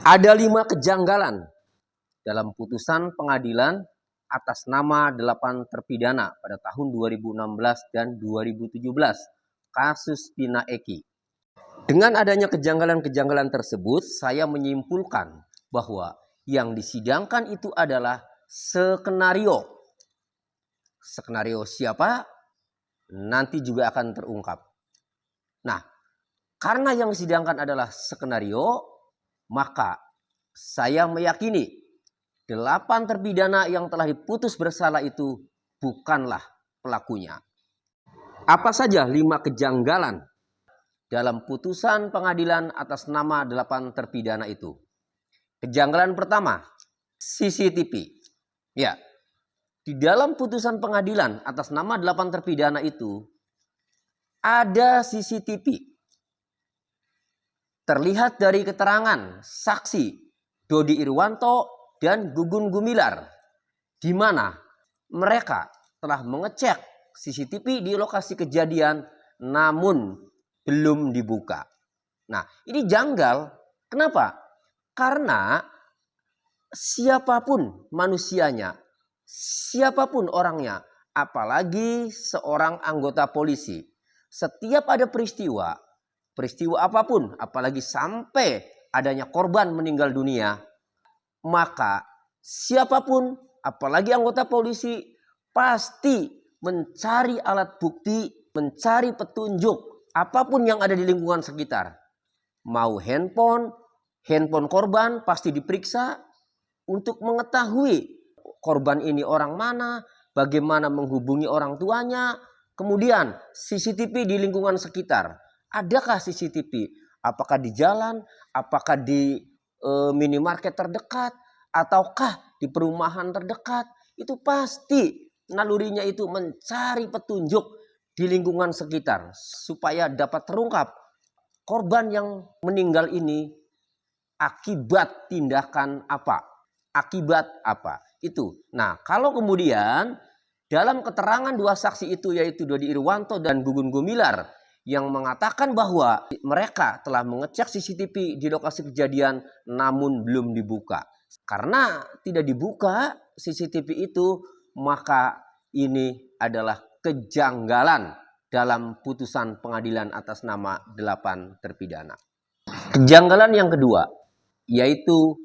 Ada 5 kejanggalan dalam putusan pengadilan atas nama 8 terpidana pada tahun 2016 dan 2017 kasus Pina Eki. Dengan adanya kejanggalan-kejanggalan tersebut, saya menyimpulkan bahwa yang disidangkan itu adalah skenario. Skenario siapa? Nanti juga akan terungkap. Nah, karena yang disidangkan adalah skenario, maka saya meyakini 8 terpidana yang telah diputus bersalah itu bukanlah pelakunya. Apa saja 5 kejanggalan dalam putusan pengadilan atas nama 8 terpidana itu? Kejanggalan pertama, CCTV. Ya, di dalam putusan pengadilan atas nama 8 terpidana itu ada CCTV. Terlihat dari keterangan saksi Dodi Irwanto dan Gugun Gumilar, di mana mereka telah mengecek CCTV di lokasi kejadian namun belum dibuka. Nah, ini janggal. Kenapa? Karena siapapun manusianya, siapapun orangnya, apalagi seorang anggota polisi, setiap ada peristiwa apapun, apalagi sampai adanya korban meninggal dunia, maka siapapun, apalagi anggota polisi, pasti mencari alat bukti, mencari petunjuk, apapun yang ada di lingkungan sekitar. Mau handphone korban pasti diperiksa untuk mengetahui korban ini orang mana, bagaimana menghubungi orang tuanya, kemudian CCTV di lingkungan sekitar. Adakah CCTV? Apakah di jalan? Apakah di minimarket terdekat? Ataukah di perumahan terdekat? Itu pasti nalurinya itu mencari petunjuk di lingkungan sekitar supaya dapat terungkap korban yang meninggal ini akibat tindakan apa? Akibat apa? Itu. Nah, kalau kemudian dalam keterangan 2 saksi itu, yaitu Dodi Irwanto dan Gugun Gumilar, yang mengatakan bahwa mereka telah mengecek CCTV di lokasi kejadian namun belum dibuka. Karena tidak dibuka CCTV itu, maka ini adalah kejanggalan dalam putusan pengadilan atas nama 8 terpidana. Kejanggalan yang kedua, yaitu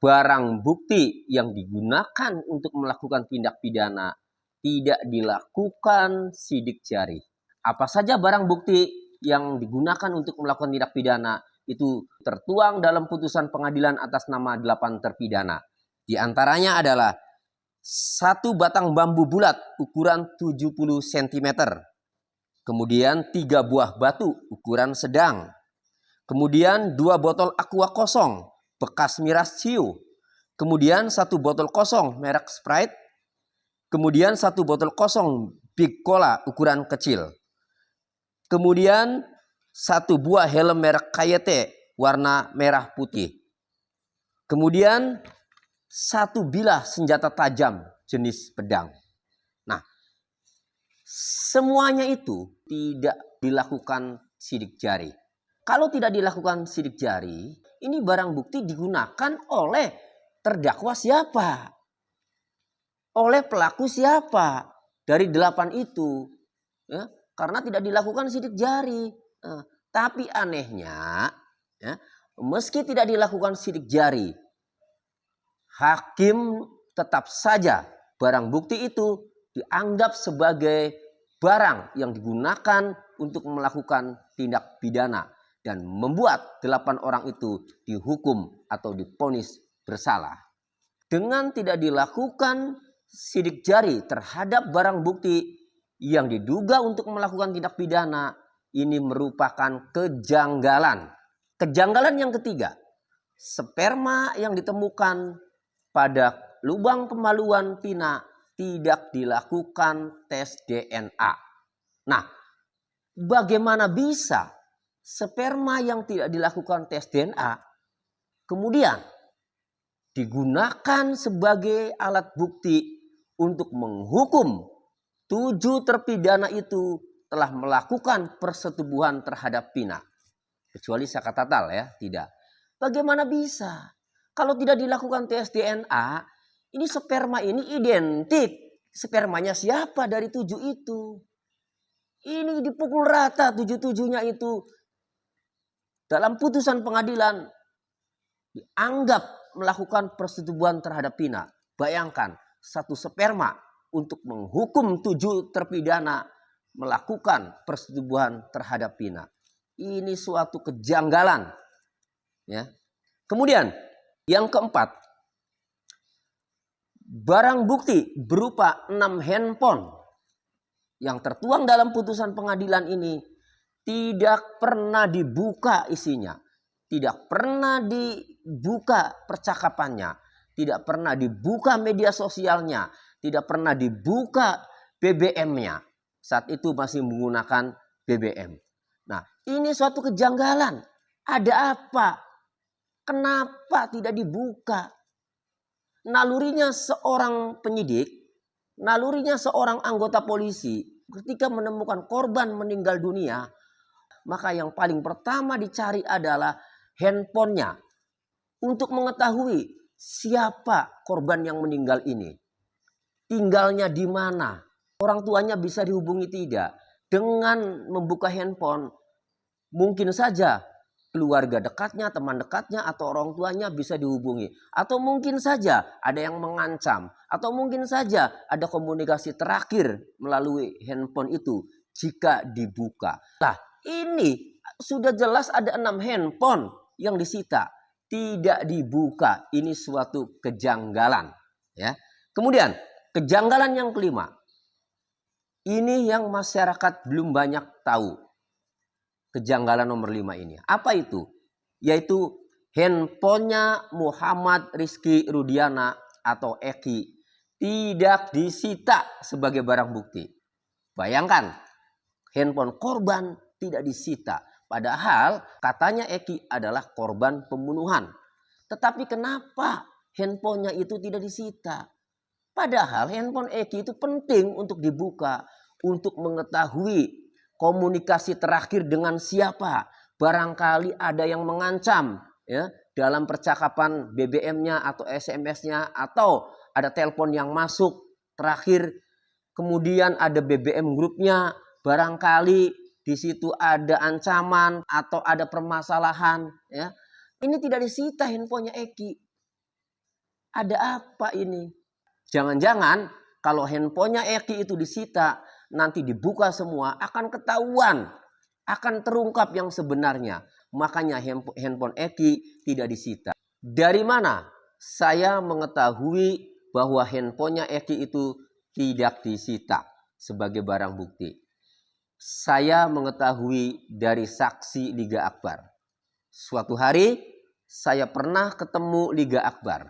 barang bukti yang digunakan untuk melakukan tindak pidana tidak dilakukan sidik jari. Apa saja barang bukti yang digunakan untuk melakukan tindak pidana itu tertuang dalam putusan pengadilan atas nama 8 terpidana. Di antaranya adalah 1 batang bambu bulat ukuran 70 cm. Kemudian 3 buah batu ukuran sedang. Kemudian 2 botol aqua kosong bekas miras ciu. Kemudian 1 botol kosong merek Sprite. Kemudian 1 botol kosong Big Cola ukuran kecil. Kemudian 1 buah helm merek Kayete warna merah putih. Kemudian 1 bilah senjata tajam jenis pedang. Nah, semuanya itu tidak dilakukan sidik jari. Kalau tidak dilakukan sidik jari, ini barang bukti digunakan oleh terdakwa siapa? Oleh pelaku siapa? Dari 8 itu. Ya, karena tidak dilakukan sidik jari. Tapi anehnya, ya, meski tidak dilakukan sidik jari, hakim tetap saja barang bukti itu dianggap sebagai barang yang digunakan untuk melakukan tindak pidana dan membuat 8 orang itu dihukum atau divonis bersalah. Dengan tidak dilakukan sidik jari terhadap barang bukti yang diduga untuk melakukan tindak pidana, ini merupakan kejanggalan. Kejanggalan yang ketiga, sperma yang ditemukan pada lubang kemaluan Pina tidak dilakukan tes DNA. Nah, bagaimana bisa sperma yang tidak dilakukan tes DNA kemudian digunakan sebagai alat bukti untuk menghukum 7 terpidana itu telah melakukan persetubuhan terhadap Pina. Kecuali Saka Tatal, ya, tidak. Bagaimana bisa? Kalau tidak dilakukan tes DNA, ini sperma ini identik. Spermanya siapa dari 7 itu? Ini dipukul rata 7-7-nya itu. Dalam putusan pengadilan dianggap melakukan persetubuhan terhadap Vina. Bayangkan, satu sperma untuk menghukum 7 terpidana melakukan persetubuhan terhadap Vina. Ini suatu kejanggalan. Ya. Kemudian yang keempat, barang bukti berupa 6 handphone yang tertuang dalam putusan pengadilan ini tidak pernah dibuka isinya. Tidak pernah dibuka percakapannya. Tidak pernah dibuka media sosialnya. Tidak pernah dibuka BBM-nya. Saat itu masih menggunakan BBM. Nah, ini suatu kejanggalan. Ada apa? Kenapa tidak dibuka? Nalurinya seorang penyidik, nalurinya seorang anggota polisi, ketika menemukan korban meninggal dunia, maka yang paling pertama dicari adalah handphonenya untuk mengetahui siapa korban yang meninggal ini. Tinggalnya di mana? Orang tuanya bisa dihubungi tidak? Dengan membuka handphone, mungkin saja keluarga dekatnya, teman dekatnya, atau orang tuanya bisa dihubungi. Atau mungkin saja ada yang mengancam. Atau mungkin saja ada komunikasi terakhir melalui handphone itu jika dibuka. Nah, ini sudah jelas ada 6 handphone yang disita. Tidak dibuka. Ini suatu kejanggalan. Ya. Kemudian, kejanggalan yang kelima. Ini yang masyarakat belum banyak tahu. Kejanggalan nomor 5 ini. Apa itu? Yaitu handphonenya Muhammad Rizky Rudiana atau Eki tidak disita sebagai barang bukti. Bayangkan, handphone korban tidak disita. Padahal katanya Eki adalah korban pembunuhan. Tetapi kenapa handphonenya itu tidak disita? Padahal handphone Eki itu penting untuk dibuka. Untuk mengetahui komunikasi terakhir dengan siapa. Barangkali ada yang mengancam ya, dalam percakapan BBM-nya atau SMS-nya. Atau ada telepon yang masuk terakhir. Kemudian ada BBM grupnya. Barangkali di situ ada ancaman atau ada permasalahan. Ya. Ini tidak disita handphonenya Eki. Ada apa ini? Jangan-jangan kalau handphonenya Eki itu disita, nanti dibuka semua, akan ketahuan, akan terungkap yang sebenarnya. Makanya handphone Eki tidak disita. Dari mana saya mengetahui bahwa handphonenya Eki itu tidak disita sebagai barang bukti? Saya mengetahui dari saksi Liga Akbar. Suatu hari saya pernah ketemu Liga Akbar.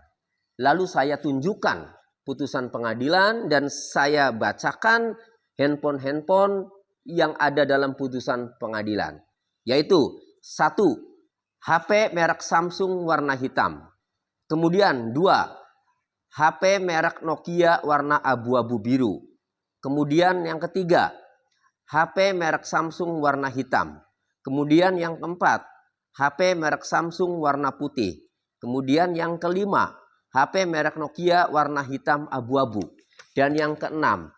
Lalu saya tunjukkan putusan pengadilan dan saya bacakan handphone yang ada dalam putusan pengadilan. Yaitu 1. HP merek Samsung warna hitam. Kemudian 2. HP merek Nokia warna abu-abu biru. Kemudian yang ketiga, HP merek Samsung warna hitam. Kemudian yang keempat, HP merek Samsung warna putih. Kemudian yang kelima, HP merek Nokia warna hitam abu-abu. Dan yang keenam,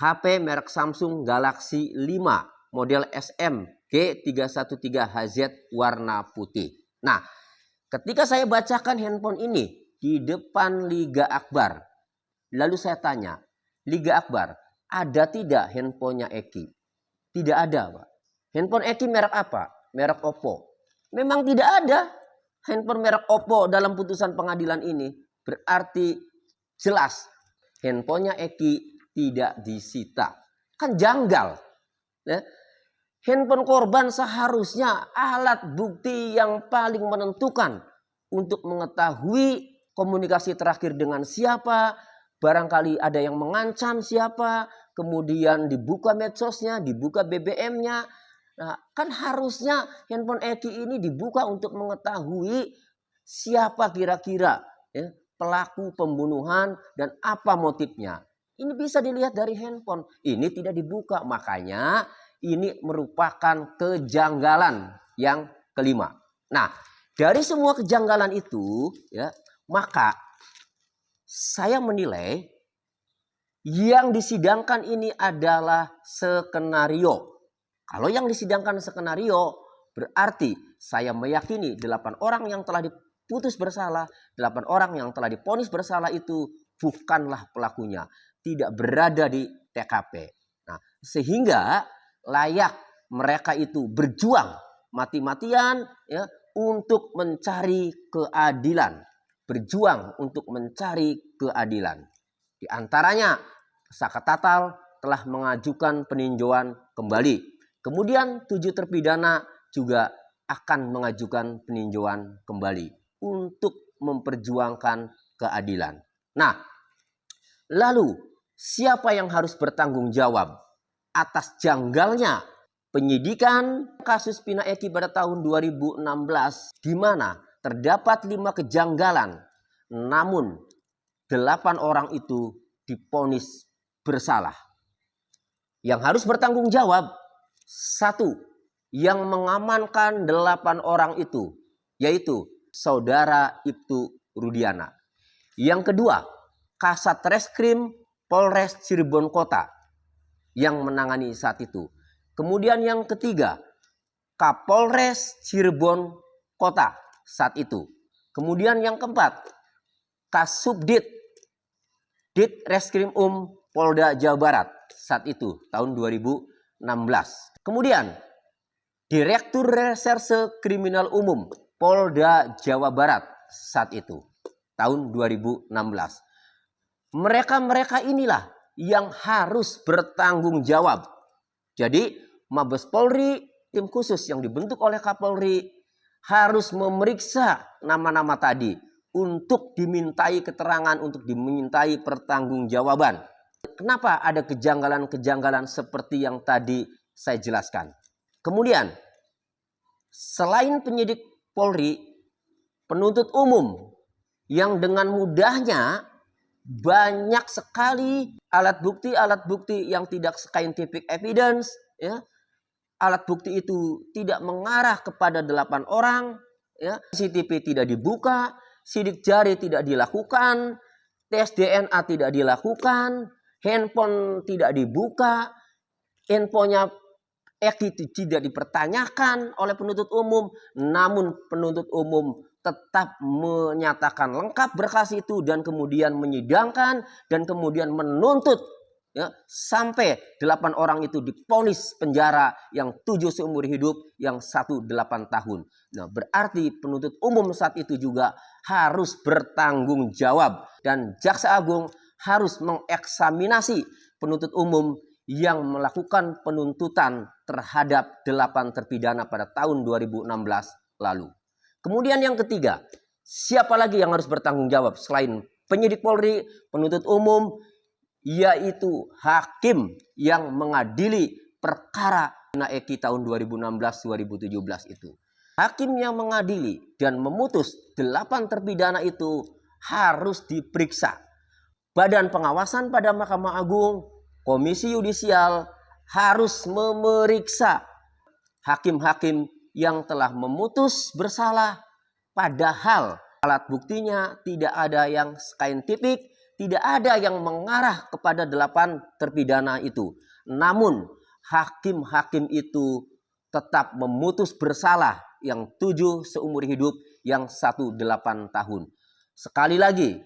HP merek Samsung Galaxy 5 model SM G313HZ warna putih. Nah, ketika saya bacakan handphone ini di depan Liga Akbar, lalu saya tanya, Liga Akbar, ada tidak handphonenya Eki? Tidak ada, Pak. Handphone Eki merek apa? Merek Oppo. Memang tidak ada handphone merek Oppo dalam putusan pengadilan ini. Berarti jelas handphonenya Eki tidak disita. Kan janggal. Ya. Handphone korban seharusnya alat bukti yang paling menentukan untuk mengetahui komunikasi terakhir dengan siapa. Barangkali ada yang mengancam siapa. Kemudian dibuka medsosnya, dibuka BBM-nya. Nah, kan harusnya handphone Eki ini dibuka untuk mengetahui siapa kira-kira ya, pelaku pembunuhan dan apa motifnya. Ini bisa dilihat dari handphone. Ini tidak dibuka. Makanya ini merupakan kejanggalan yang kelima. Nah, Dari semua kejanggalan itu, ya, maka saya menilai yang disidangkan ini adalah skenario. Kalau yang disidangkan skenario, berarti saya meyakini 8 orang yang telah diputus bersalah, 8 orang yang telah divonis bersalah itu bukanlah pelakunya, tidak berada di TKP. Nah, sehingga layak mereka itu berjuang mati-matian, ya, untuk mencari keadilan, berjuang untuk mencari keadilan. Di antaranya Saka Tatal telah mengajukan peninjauan kembali. Kemudian 7 terpidana juga akan mengajukan peninjauan kembali untuk memperjuangkan keadilan. Nah, lalu siapa yang harus bertanggung jawab atas janggalnya penyidikan kasus Pina Eki pada tahun 2016, di mana terdapat 5 kejanggalan, namun 8 orang itu divonis bersalah. Yang harus bertanggung jawab, 1, yang mengamankan 8 orang itu, yaitu Saudara Ibtu Rudiana. Yang kedua, Kasat Reskrim Polres Cirebon Kota yang menangani saat itu. Kemudian yang ketiga, Kapolres Cirebon Kota saat itu. Kemudian yang keempat, Kasubdit Reskrim Polda Jawa Barat saat itu tahun 2016. Kemudian Direktur Reserse Kriminal Umum Polda Jawa Barat saat itu tahun 2016. Mereka inilah yang harus bertanggung jawab. Jadi Mabes Polri, tim khusus yang dibentuk oleh Kapolri, harus memeriksa nama-nama tadi untuk dimintai keterangan, untuk dimintai pertanggungjawaban. Kenapa ada kejanggalan-kejanggalan seperti yang tadi saya jelaskan? Kemudian, selain penyidik Polri, penuntut umum yang dengan mudahnya banyak sekali alat bukti yang tidak scientific evidence, ya. Alat bukti itu tidak mengarah kepada 8 orang, ya. CCTV tidak dibuka, sidik jari tidak dilakukan, tes DNA tidak dilakukan, handphone tidak dibuka, infonya tidak dipertanyakan oleh penuntut umum, namun penuntut umum tetap menyatakan lengkap berkas itu dan kemudian menyidangkan dan kemudian menuntut, ya, sampai 8 orang itu divonis penjara, yang 7 seumur hidup, yang 1 8 tahun. Nah, berarti penuntut umum saat itu juga harus bertanggung jawab dan Jaksa Agung harus mengeksaminasi penuntut umum yang melakukan penuntutan terhadap 8 terpidana pada tahun 2016 lalu. Kemudian yang ketiga, siapa lagi yang harus bertanggung jawab selain penyidik Polri, penuntut umum, yaitu hakim yang mengadili perkara Pina Eki tahun 2016-2017 itu. Hakim yang mengadili dan memutus 8 terpidana itu harus diperiksa. Badan Pengawasan pada Mahkamah Agung, Komisi Yudisial harus memeriksa hakim-hakim yang telah memutus bersalah, padahal alat buktinya tidak ada yang saintifik, tidak ada yang mengarah kepada 8 terpidana itu. Namun hakim-hakim itu tetap memutus bersalah, yang 7 seumur hidup, yang 1 8 tahun. Sekali lagi,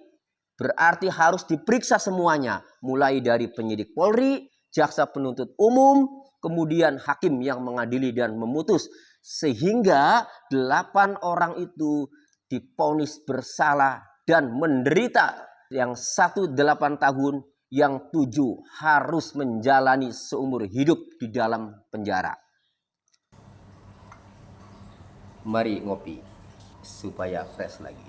berarti harus diperiksa semuanya, mulai dari penyidik Polri, jaksa penuntut umum, kemudian hakim yang mengadili dan memutus, sehingga 8 orang itu divonis bersalah dan menderita, yang 1 8 tahun, yang 7 harus menjalani seumur hidup di dalam penjara. Mari ngopi supaya fresh lagi.